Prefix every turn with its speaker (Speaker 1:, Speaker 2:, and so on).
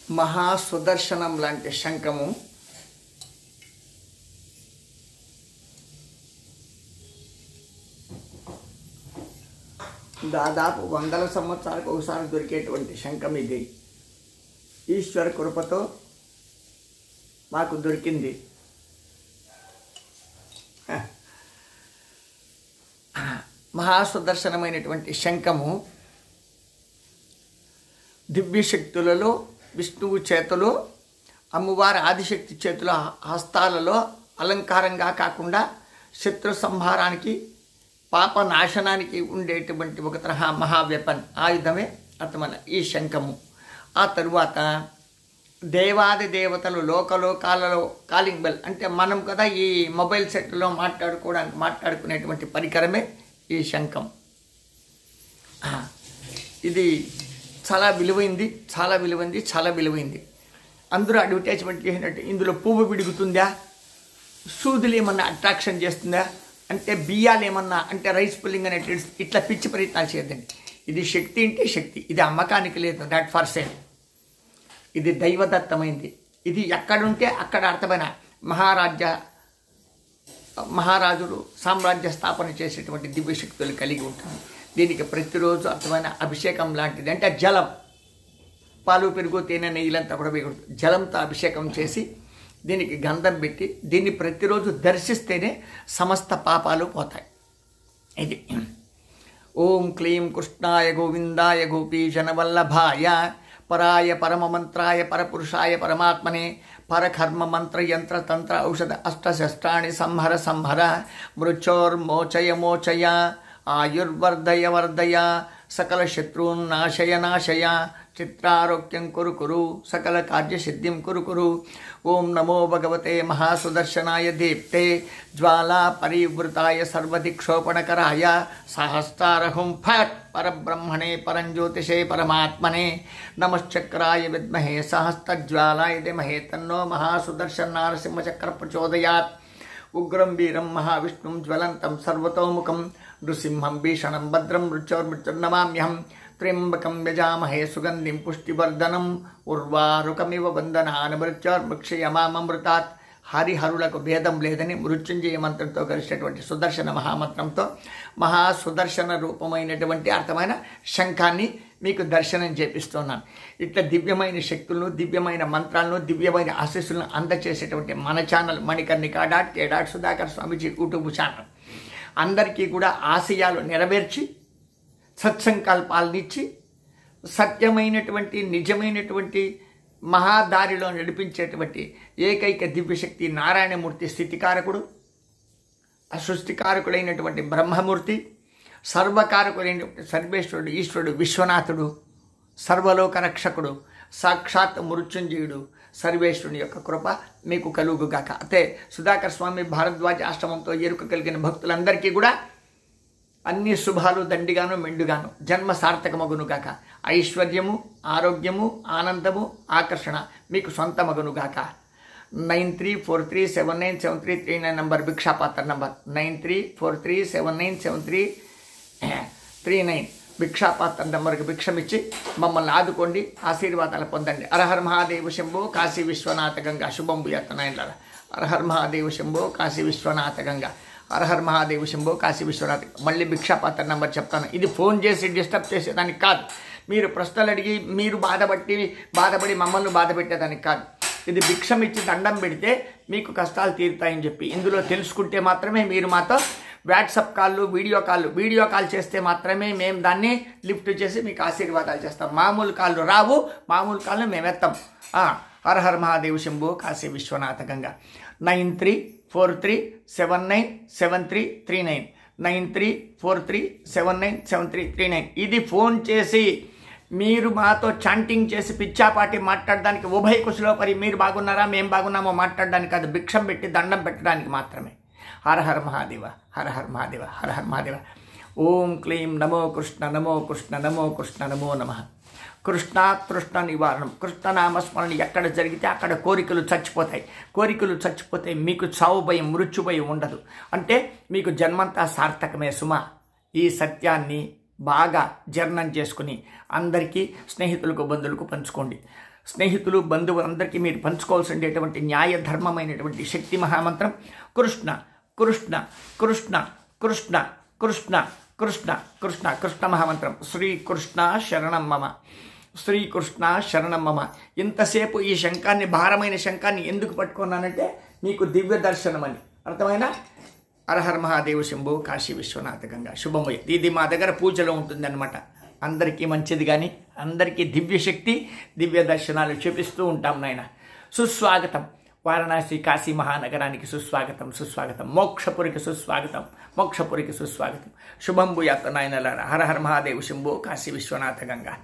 Speaker 1: మహాసుదర్శనం లాంటి శంఖము దాదాపు 100 సంవత్సరాలకు ఒకసారి దొరికేటువంటి శంఖం ఇది. ఈశ్వర కృపతో మాకు దొరికింది. మహాసుదర్శనమైనటువంటి శంఖము దివ్యశక్తులలో విష్ణువు చేతులు, అమ్మవారి ఆదిశక్తి చేతుల హస్తాలలో అలంకారంగా కాకుండా శత్రు సంహారానికి, పాప నాశనానికి ఉండేటువంటి ఒక తరహా మహావెపన్ ఆయుధమే అర్థమైన ఈ శంఖము. ఆ తరువాత దేవాది దేవతలు లోకలోకాలలో కాలింగ్ బెల్ అంటే మనం కదా ఈ మొబైల్ సెట్లో మాట్లాడుకునేటువంటి పరికరమే ఈ శంఖం. ఇది చాలా విలువైంది, చాలా విలువైంది, చాలా విలువైంది. అందరూ అడ్వర్టైజ్మెంట్ చేసినట్టు ఇందులో పువ్వు విడుగుతుందా, సూదులు ఏమన్నా అట్రాక్షన్ చేస్తుందా, అంటే బియ్యాలు ఏమన్నా అంటే రైస్ పుల్లింగ్ అనే ఇట్లా పిచ్చి ప్రయత్నాలు చేయద్దండి. ఇది శక్తి అంటే శక్తి, ఇది అమ్మకానికి లేదు, దట్ ఫర్ సేల్. ఇది దైవదత్తమైంది. ఇది ఎక్కడుంటే అక్కడ అర్థమైన మహారాజులు సామ్రాజ్య స్థాపన చేసేటువంటి దివ్యశక్తులు కలిగి ఉంటుంది. దీనికి ప్రతిరోజు అర్థమైన అభిషేకం లాంటిది, అంటే జలం, పాలు పెరుగు తేనె నెయ్యిలంతా కూడా వేయకూడదు, జలంతో అభిషేకం చేసి దీనికి గంధం పెట్టి దీన్ని ప్రతిరోజు దర్శిస్తేనే సమస్త పాపాలు పోతాయి. ఇది ఓం క్లీం కృష్ణాయ గోవిందాయ గోపీజన వల్లభాయ పరాయ పరమమంత్రాయ పరపురుషాయ పరమాత్మనే పరకర్మ మంత్ర యంత్ర తంత్ర ఔషధ అష్టశస్త్రాణి సంహర సంహర మృచోర్మోచయ మోచయ ఆయుర్వర్ధయ వర్ధయ సకల శత్రూన్నాశయ నాశయ చిత్రారోగ్యం కురు కురు సకల కార్యసిద్ధిం కురు కురు. ఓం నమో భగవతే మహాసుదర్శనాయ దీప్తే జ్వాలా పరివృతాయ సర్వదిక్షోపణకరాయ సహస్రారహుం ఫట్ పరబ్రహ్మణే పరంజ్యోతిషే పరమాత్మనే నమశ్చక్రాయ విద్మహే సహస్రజ్వాలాయ ధీమహి తన్నో మహాసుదర్శన నారసింహచక్ర ప్రచోదయాత్. ఉగ్రం వీరం మహావిష్ణుం జ్వలంతం సర్వతోముఖం నృసింహం భీషణం భద్రం మృత్యోర్మృత్యుర్నమామ్యహం త్ర్యంబకం యజామహే సుగంధిం పుష్టివర్ధనం ఉర్వారుకమివ బంధనాన్ మృత్యోర్మృక్షయమామృతాత్. హరిహరులకు భేదం లేదని మృత్యుంజయ మంత్రంతో కలిసినటువంటి సుదర్శన మహామంత్రంతో మహాసుదర్శన రూపమైనటువంటి అర్థమైన శంఖాన్ని మీకు దర్శనం చేపిస్తున్నాను. ఇట్లా దివ్యమైన శక్తులను, దివ్యమైన మంత్రాలను, దివ్యమైన ఆశీస్సులను అందచేసేటువంటి మన ఛానల్ మణికర్ణిక.k. సుధాకర్ స్వామీజీ యూట్యూబ్ ఛానల్ అందరికీ కూడా ఆశయాలు నెరవేర్చి సత్సంకల్పాలనిచ్చి సత్యమైనటువంటి నిజమైనటువంటి మహాదారిలో నడిపించేటువంటి ఏకైక దివ్యశక్తి నారాయణమూర్తి స్థితికారకుడు, సృష్టికారకుడైనటువంటి బ్రహ్మమూర్తి, సర్వకారకుడైనటువంటి సర్వేశ్వరుడు, ఈశ్వరుడు, విశ్వనాథుడు, సర్వలోక రక్షకుడు, సాక్షాత్ మృత్యుంజయుడు సర్వేశ్వరుని యొక్క కృప మీకు కలుగుగాక. అయితే సుధాకర్ స్వామి భారద్వాజ ఆశ్రమంతో ఎరుక కలిగిన భక్తులందరికీ కూడా అన్ని శుభాలు దండిగాను మెండుగాను జన్మ సార్థకమగునుగాక. ఐశ్వర్యము, ఆరోగ్యము, ఆనందము, ఆకర్షణ మీకు సొంతమగునుగాక. 9343797339 నంబర్ భిక్షాపాత్ర నంబర్ 9343797339 భిక్షాపాత్ర నంబర్కి భిక్షమిచ్చి మమ్మల్ని ఆదుకోండి, ఆశీర్వాదాలు పొందండి. హరహర్ మహాదేవ శంభో కాశీ విశ్వనాథ గంగా. శుభం భూయాత్తనాయన. హరహర్ మహాదేవ శంభో కాశీ విశ్వనాథ గంగా. హరహర్ మహాదేవ శంభో కాశీ విశ్వనాథ్. మళ్ళీ భిక్షాపాత్ర నెంబర్ చెప్తాను. ఇది ఫోన్ చేసి డిస్టర్బ్ చేసేదానికి కాదు, మీరు ప్రశ్నలు అడిగి మీరు బాధపడి మమ్మల్ని బాధ పెట్టేదానికి కాదు. ఇది భిక్షం ఇచ్చి దండం పెడితే మీకు కష్టాలు తీరుతాయని చెప్పి ఇందులో తెలుసుకుంటే మాత్రమే మీరు మాతో వాట్సాప్ కాళ్ళు, వీడియో కాల్ చేస్తే మాత్రమే మేము దాన్ని లిఫ్ట్ చేసి మీకు ఆశీర్వాదాలు చేస్తాం. మామూలు కాళ్ళు రావు, మామూలు కాళ్ళు మేము ఎత్తాం. హరహర్ మహాదేవ శంభో కాశీ విశ్వనాథ గంగా. 9343797339 9343797339. ఇది ఫోన్ చేసి మీరు మాతో చాంటింగ్ చేసి పిచ్చాపాటి మాట్లాడడానికి ఉభయ కుశలో పరి మీరు బాగున్నారా మేము బాగున్నామో మాట్లాడడానికి కాదు, భిక్షం పెట్టి దండం పెట్టడానికి మాత్రమే. హరహర్ మహాదేవ, హరహర్ మహాదేవ, హరహర్ మహాదేవ. ఓం క్లీం నమో కృష్ణ, నమో కృష్ణ, నమో కృష్ణ, నమో నమః. కృష్ణ నివారణం. కృష్ణనామస్మరణ ఎక్కడ జరిగితే అక్కడ కోరికలు చచ్చిపోతాయి. మీకు చావు భయం, మృత్యు భయం ఉండదు. అంటే మీకు జన్మంతా సార్థకమే సుమా. ఈ సత్యాన్ని బాగా జీర్ణం చేసుకుని అందరికీ, స్నేహితులకు, బంధువులకు పంచుకోండి. స్నేహితులు బంధువులందరికీ మీరు పంచుకోవాల్సినటువంటి న్యాయ ధర్మమైనటువంటి శక్తి మహామంత్రం కృష్ణ కృష్ణ కృష్ణ కృష్ణ కృష్ణ కృష్ణ కృష్ణ కృష్ణ మహామంత్రం శ్రీకృష్ణ శరణం మమ శ్రీకృష్ణ శరణం మమ. ఇంతసేపు ఈ శంఖాన్ని, భారమైన శంఖాన్ని ఎందుకు పట్టుకున్నానంటే మీకు దివ్య దర్శనం అని. అర్థమైనా? హరహర మహాదేవ శంభో కాశీ విశ్వనాథ గంగా శుభమయ్య. ఇది మా దగ్గర పూజలో ఉంటుందన్నమాట. అందరికీ మంచిది కానీ అందరికీ దివ్యశక్తి, దివ్య దర్శనాలు చూపిస్తూ ఉంటాం నాయన. సుస్వాగతం వారణాసి కాశీ మహానగరానికి, సుస్వాగతం సుస్వాగతం. మోక్షపురికి సుస్వాగతం, మోక్షపురికి సుస్వాగతం. శుభం భూయాత్ నాయనలారా. హరహర మహాదేవ శంభో కాశీ విశ్వనాథ గంగా.